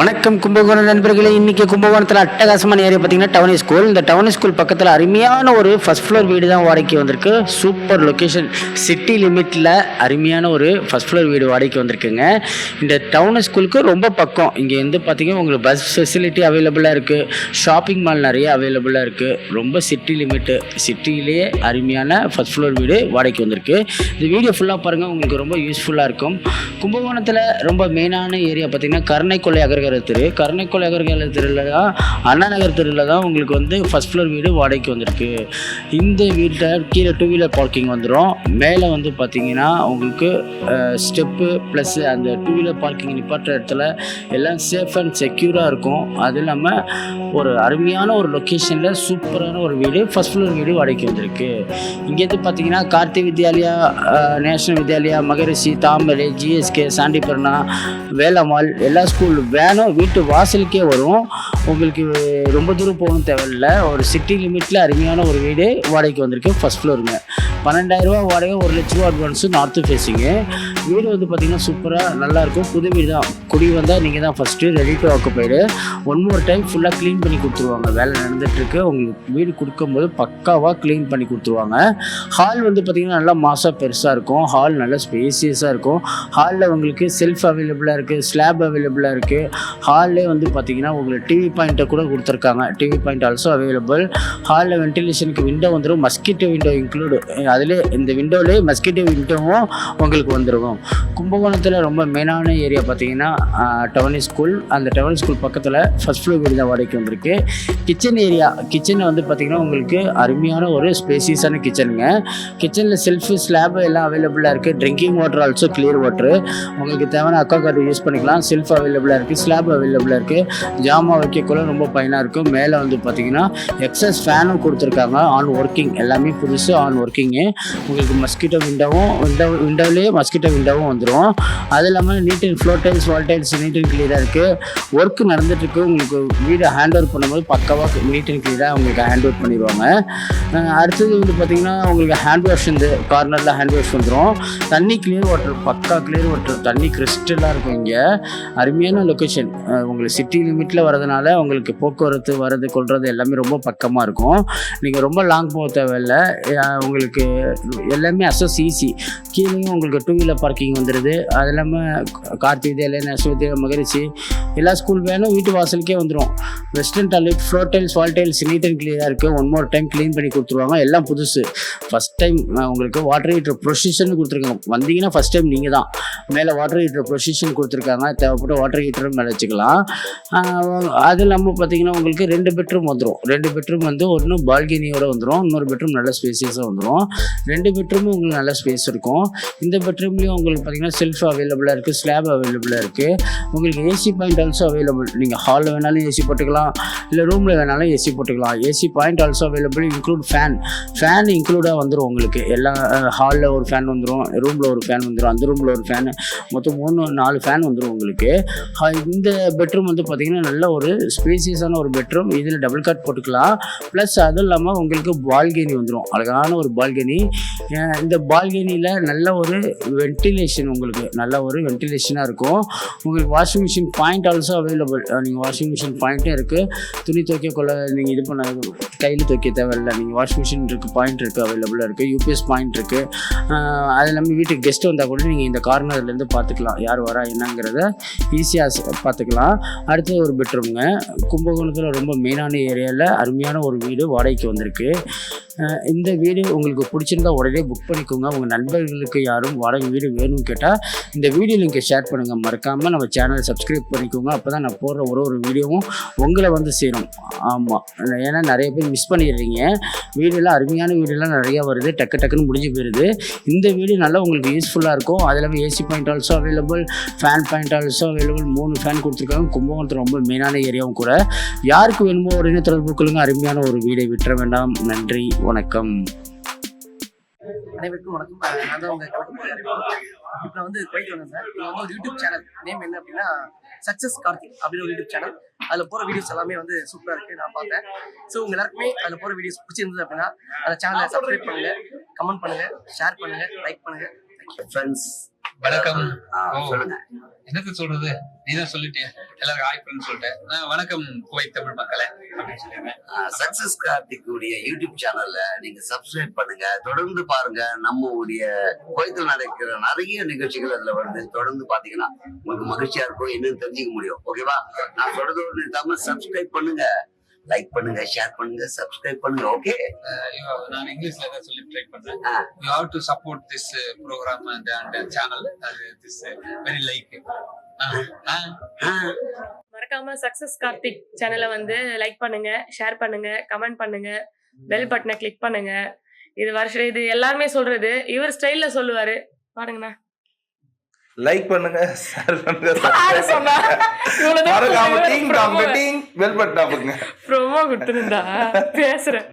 வணக்கம் கும்பகோணம் நண்பர்களே. இன்னைக்கு கும்பகோணத்தில் அட்டகாசமான ஏரியா பார்த்தீங்கன்னா டவுன் ஸ்கூல். இந்த டவுன் ஸ்கூல் பக்கத்தில் அருமையான ஒரு ஃபர்ஸ்ட் ஃப்ளோர் வீடு தான் வாடகைக்கு வந்திருக்கு. சூப்பர் லொக்கேஷன், சிட்டி லிமிட்டில் அருமையான ஒரு ஃபர்ஸ்ட் ஃப்ளோர் வீடு வாடகைக்கு வந்திருக்குங்க. இந்த டவுன் ஸ்கூலுக்கு ரொம்ப பக்கம். இங்கே வந்து பார்த்தீங்கன்னா உங்களுக்கு பஸ் ஃபெசிலிட்டி அவைலபிளாக இருக்குது, ஷாப்பிங் மால் நிறைய அவைலபிளாக இருக்குது. ரொம்ப சிட்டி லிமிட்டு, சிட்டிலேயே அருமையான ஃபர்ஸ்ட் ஃப்ளோர் வீடு வாடகைக்கு வந்திருக்கு. இந்த வீடியோ ஃபுல்லாக பாருங்கள், உங்களுக்கு ரொம்ப யூஸ்ஃபுல்லாக இருக்கும். கும்பகோணத்தில் ரொம்ப மெயினான ஏரியா பார்த்தீங்கன்னா கருணைக்கொள்ளை அகர்கரை தெரு. கருணைக்கொள்ளை அகர்கரை தெருவில் தான், அண்ணா நகர் தெருவில் தான் உங்களுக்கு வந்து ஃபர்ஸ்ட் ஃப்ளோர் வீடு வாடகைக்கு வந்திருக்கு. இந்த வீட்டில் கீழே 2 வீலர் பார்க்கிங் வந்துடும். மேலே வந்து பார்த்தீங்கன்னா உங்களுக்கு ஸ்டெப்பு ப்ளஸ் அந்த 2 வீலர் பார்க்கிங் நிப்பாட்டுற இடத்துல எல்லாம் சேஃப் அண்ட் செக்யூராக இருக்கும். அது இல்லாமல் ஒரு அருமையான ஒரு லொக்கேஷனில் சூப்பரான ஒரு வீடு, ஃபர்ஸ்ட் ஃப்ளோர் வீடு வாடகைக்கு வந்திருக்கு. இங்கேருந்து பார்த்தீங்கன்னா கார்த்தி வித்யாலயா, நேஷனல் வித்யாலயா, மகரிஷி, தாமரை, ஜிஎஸ்கே, சாண்டிபர்ணா, வேலம்மாள் எல்லா ஸ்கூல் வேனும் வீட்டு வாசலுக்கே வரும். உங்களுக்கு ரொம்ப தூரம் போகணும் தேவையில்லை. ஒரு சிட்டி லிமிட்டில் அருமையான ஒரு வீடு வாடகைக்கு வந்திருக்கு. ஃபர்ஸ்ட் ஃப்ளோருங்க. 12,000 ரூபா வாடகை, 1 லட்ச ரூபா அட்வான்ஸு, நார்த்து ஃபேஸிங்கு. வீடு வந்து பார்த்திங்கன்னா சூப்பராக நல்லாயிருக்கும். புது வீடு தான். குடி வந்தால் நீங்கள் தான் first ready to occupied. 1 more time ஃபுல்லாக க்ளீன் பண்ணி கொடுத்துருவாங்க. வேலை நடந்துகிட்ருக்கு. உங்களுக்கு வீடு கொடுக்கும்போது பக்காவாக க்ளீன் பண்ணி கொடுத்துருவாங்க. ஹால் வந்து பார்த்திங்கன்னா நல்லா மாசாக பெருசாக இருக்கும். ஹால் நல்லா ஸ்பேசியஸாக இருக்கும். ஹாலில் உங்களுக்கு செல்ஃப் அவைலபிளாக இருக்குது, ஸ்லாப் அவைலபிளாக இருக்குது. ஹாலில் வந்து பார்த்திங்கன்னா உங்களுக்கு டிவி பாயிண்ட்டை கூட கொடுத்துருக்காங்க. TV point also available. ஹாலில் வென்டிலேஷனுக்கு விண்டோ வந்துடும், மஸ்கிட்டோ விண்டோ இன்க்ளூடு. அதிலே இந்த விண்டோவிலே மஸ்கிட்டோ விண்டோவும் உங்களுக்கு வந்துடும். கும்பகோணத்தில் ரொம்ப மெயினான ஏரியா பார்த்திங்கன்னா டவுன் ஸ்கூல். அந்த டவுன் ஸ்கூல் பக்கத்தில் ஃபர்ஸ்ட் ஃப்ளோர் வீடு தான் வாடகைக்கு வந்திருக்கு. கிச்சன் ஏரியா, கிச்சனை வந்து பார்த்திங்கன்னா உங்களுக்கு அருமையான ஒரு ஸ்பேசியஸான கிச்சனுங்க. கிச்சனில் செல்ஃபு, ஸ்லாப் எல்லாம் அவைலபிளாக இருக்குது. Drinking water also clear water. உங்களுக்கு தேவையான அக்கா கார்டு யூஸ் பண்ணிக்கலாம். செல்ஃப் அவைலபிளாக இருக்குது, ஸ்லாப் அவைலபிளாக இருக்குது. ஜாமான் வைக்கக்குள்ள ரொம்ப ஃபைனாக இருக்கும். மேலே வந்து பார்த்திங்கன்னா எக்ஸஸ் ஃபேனும் கொடுத்துருக்காங்க. ஆன் ஒர்க்கிங், எல்லாமே புதுசு, ஆன் ஒர்க்கிங்கு. உங்களுக்கு மஸ்கிட்டோ விண்டோவிலேயே மஸ்கிட்டோ விண்டோவும் வந்துடும். அது இல்லாமல் neat and floor tiles, wall tiles neat and கிளியராக இருக்குது. ஒர்க் நடந்துகிட்ருக்கு. உங்களுக்கு வீடை ஹேண்ட் ஓவர் பண்ணும்போது பக்காவாக நீட் அண்ட் கிளியராக உங்களுக்கு ஹேண்ட் ஓவர் பண்ணிடுவாங்க. அடுத்தது வந்து பார்த்திங்கன்னா உங்களுக்கு ஹேண்ட் வாஷ், இந்த கார்னரில் ஹேண்ட் வாஷ் வந்துடும். தண்ணி கிளியர் வாட்டர், பக்கா கிளியர் வாட்டர், தண்ணி கிறிஸ்டலாக இருக்கும். இங்கே அருமையான லொக்கேஷன். உங்களுக்கு சிட்டி லிமிட்டில் வரதுனால உங்களுக்கு போக்குவரத்து வரது கொள்வது எல்லாமே ரொம்ப பக்கமாக இருக்கும். நீங்கள் ரொம்ப லாங் போக தேவையில்லை. உங்களுக்கு எல்லாமே அசஸ் ஈஸி. கீழேயும் உங்களுக்கு 2 வீலர் பார்க்கிங் வந்துடுது. அது இல்லாமல் கார்த்தி வித்யாலயா, நேஷனல் வித்யாலயா, மகரிஷி எல்லா ஸ்கூல் வேணும் வீட்டு வாசலுக்கே வந்துடும். Western toilet, floor tiles, wall tiles neat and கிளியராக இருக்குது. 1 மோர் டைம் க்ளீன் பண்ணி கொடுத்துருவாங்க. எல்லாம் புதுசு. ஃபஸ்ட் டைம் உங்களுக்கு வாட்டர் ஹீட்டர் ப்ரொசிஷன் கொடுத்துருக்காங்க. வந்தீங்கன்னா ஃபஸ்ட் டைம் நீங்கள் தான். மேலே வாட்டர் ஹீட்டர் ப்ரொசிஷன் கொடுத்துருக்காங்க. தேவைப்பட்ட வாட்டர் ஹீட்டரும் மேலே வச்சுக்கலாம். அது இல்லாமல் பார்த்தீங்கன்னா உங்களுக்கு 2 பெட்ரூம் வந்துடும். 2 பெட்ரூம் வந்து ஒன்று பால்கனியோடு வந்துடும், இன்னொரு பெட்ரூம் நல்ல ஸ்பேசியஸாக வந்துடும். 2 பெட்ரூமும் உங்களுக்கு நல்ல ஸ்பேஸ் இருக்கும். இந்த பெட்ரூம்லேயும் உங்களுக்கு பார்த்தீங்கன்னா செல்ஃப் அவைலபிளாக இருக்குது, ஸ்லாப் அவைலபிளாக இருக்குது. உங்களுக்கு ஏசி பாயிண்ட் ஆல்சோ அவைலபிள். நீங்கள் ஹாலில் வேணாலும் ஏசி போட்டுக்கலாம், இல்லை ரூமில் வேணாலும் ஏசி போட்டுக்கலாம். AC point also available. Include fan இன்க்ளூடாக வந்துடும். உங்களுக்கு எல்லா ஹாலில் ஒரு ஃபேன் வந்துடும், ரூமில் ஒரு ஃபேன் வந்துடும், அந்த ரூமில் ஒரு ஃபேனு, மொத்தம் 4 ஃபேன் வந்துடும் உங்களுக்கு. இந்த பெட்ரூம் வந்து பார்த்திங்கன்னா நல்ல ஒரு ஸ்பேசியஸான ஒரு பெட்ரூம். இதில் டபுள் காட் போட்டுக்கலாம். ப்ளஸ் அதுவும் இல்லாமல் உங்களுக்கு பால்கனி வந்துடும், அழகான ஒரு பால்கனி. இந்த பால்கனியில் நல்ல ஒரு வென்டிலேஷன், உங்களுக்கு நல்ல ஒரு வென்டிலேஷனாக இருக்கும். உங்களுக்கு washing machine point also available. நீங்கள் வாஷிங் மிஷின் பாயிண்ட்டும் இருக்குது. துணி துவைக்கக்குள்ள நீங்கள் இது பண்ண கையில் துவைக்க தேவையில்லை. நீங்கள் வாஷிங் மிஷின் இருக்குது, பாயிண்ட் இருக்குது, அவைலபிளாக இருக்குது. யூபிஎஸ் பாயிண்ட் இருக்குது. அது இல்லாமல் வீட்டுக்கு கெஸ்ட் வந்தால் கூட நீங்கள் இந்த கார்னர்லேருந்து பார்த்துக்கலாம், யார் வரா என்னங்கிறத ஈஸியாக பார்த்துக்கலாம். அடுத்தது ஒரு பெட்ரூமுங்க. கும்பகோணத்தில் ரொம்ப மெயினான ஏரியாவில் அருமையான ஒரு வீடு வாடகைக்கு வந்திருக்கு. இந்த வீடு உங்களுக்கு பிடிச்சிருந்தா உடனே புக் பண்ணிக்கோங்க. உங்கள் நண்பர்களுக்கு யாரும் வாடகை வீடு வேணும்னு கேட்டால் இந்த வீடியோ லிங்கை ஷேர் பண்ணுங்கள். மறக்காமல் நம்ம சேனலை சப்ஸ்கிரைப் பண்ணிக்கோங்க. அப்போ தான் நான் போடுற ஒரு வீடியோவும் உங்களை வந்து சேரும். ஆமாம், ஏன்னா நிறைய பேர் மிஸ் பண்ணிடுறீங்க. வீடெல்லாம் அருமையான வீடெல்லாம் நிறையா வருது, டக்குன்னு முடிஞ்சு போயிடுது. இந்த வீடியோ நல்லா உங்களுக்கு யூஸ்ஃபுல்லாக இருக்கும். அது இல்லாமல் AC point also available, fan point also available. 3 fan கொடுத்துருக்காங்க. கும்பகோணத்தில் ரொம்ப மெயினான ஏரியாவும் கூட. யாருக்கு வேணுமோ உடனே தொடர்பு கொள்ளுங்க. அருமையான ஒரு வீடை விட்டுற வேண்டாம். நன்றி, வணக்கம். அனைவருக்கும் வணக்கம். நான் தான் உங்கள் இப்போ வந்து போயிட்டு வந்தேன் சார். இப்போ வந்து ஒரு யூடியூப் சேனல் நேம் என்ன அப்படின்னா சக்ஸஸ் கார்த்திக் அப்படின்னு ஒரு யூடியூப் சேனல். அதில் போகிற வீடியோஸ் எல்லாமே வந்து சூப்பராக இருக்குது, நான் பார்த்தேன். ஸோ உங்கள் எல்லாருக்குமே அதில் போகிற வீடியோஸ் பிடிச்சிருந்தது அப்படின்னா அந்த சேனலை சப்ஸ்கிரைப் பண்ணுங்கள், கமெண்ட் பண்ணுங்கள், ஷேர் பண்ணுங்கள், லைக் பண்ணுங்கள். Thank you friends. வணக்கம். சொல்லுங்க. என்னத்த சொல்றது, நீதான் சொல்லிட்டிய, எல்லாரும் ஹாய் ஃப்ரெண்ட் சொல்லிட்டேன். வணக்கம் குவைத் தமிழ் மக்களே அப்படின்னு சொல்லிடுறேன். சக்சஸ் கார்த்திக் உடைய யூடியூப் சேனல்ல நீங்க சப்ஸ்கிரைப் பண்ணுங்க, தொடர்ந்து பாருங்க. நம்ம உடைய குவைத்தில் நடக்கிற நிறைய நிகழ்ச்சிகள் அதுல வருது. தொடர்ந்து பாத்தீங்கன்னா உங்களுக்கு மகிழ்ச்சியா இருக்கும், என்னன்னு தெரிஞ்சுக்க முடியும். ஓகேவா? நான் சொல்றது ஒரு நிறுத்தாம சப்ஸ்கிரைப் பண்ணுங்க, லைக் பண்ணுங்க, ஷேர் பண்ணுங்க, சப்ஸ்கிரைப் பண்ணுங்க. ஓகே, நான் இங்கிலீஷ்ல தான் சொல்லி ட்ரை பண்றேன். You have to support this programme and channel, this very like. மறக்காம சக்சஸ் கார்த்திக் சேனலை வந்து லைக் பண்ணுங்க, ஷேர் பண்ணுங்க, கமெண்ட் பண்ணுங்க, பெல் பட்டனை கிளிக் பண்ணுங்க. இது எல்லாருமே சொல்றது, இவர் ஸ்டைல்ல சொல்லுவாரு. பாருங்கண்ணா, லைக் பண்ணுங்க, ஷேர் பண்ணுங்க, யாரு சொன்னா? இவ்வளவுதான் மறக்காம டிங் டாங் டிங் பெல் பட்டன் அமுக்குங்க. ப்ரோமோ கொடுத்துருந்தா பேசுறேன்.